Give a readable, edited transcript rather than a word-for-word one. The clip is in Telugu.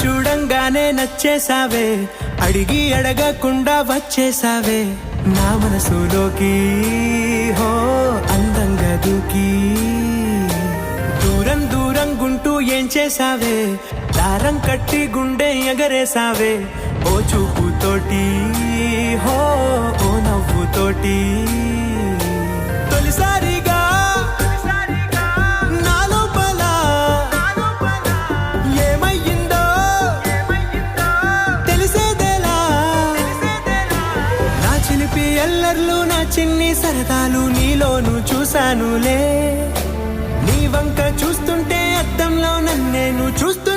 చూడంగానే నచ్చేసావే, అడిగి అడగకుండా వచ్చేసావే నా మనసులోకి. హో అందంగా దూకి దూరం దూరం గుంటూ ఏం చేసావే, దారం కట్టి గుండె ఎగరేసావే ఓ చూపుతోటి, హో ఓ నవ్వుతోటి. తొలిసారిగా నా లోపల ఏమయ్యిందో తెలిసేదేలా. నా చిలిపి ఎల్లర్లు నా చిన్ని సరదాలు నీలోను చూశానులే. నీ వంక చూస్తుంటే అద్దంలో నన్నేను చూస్తూ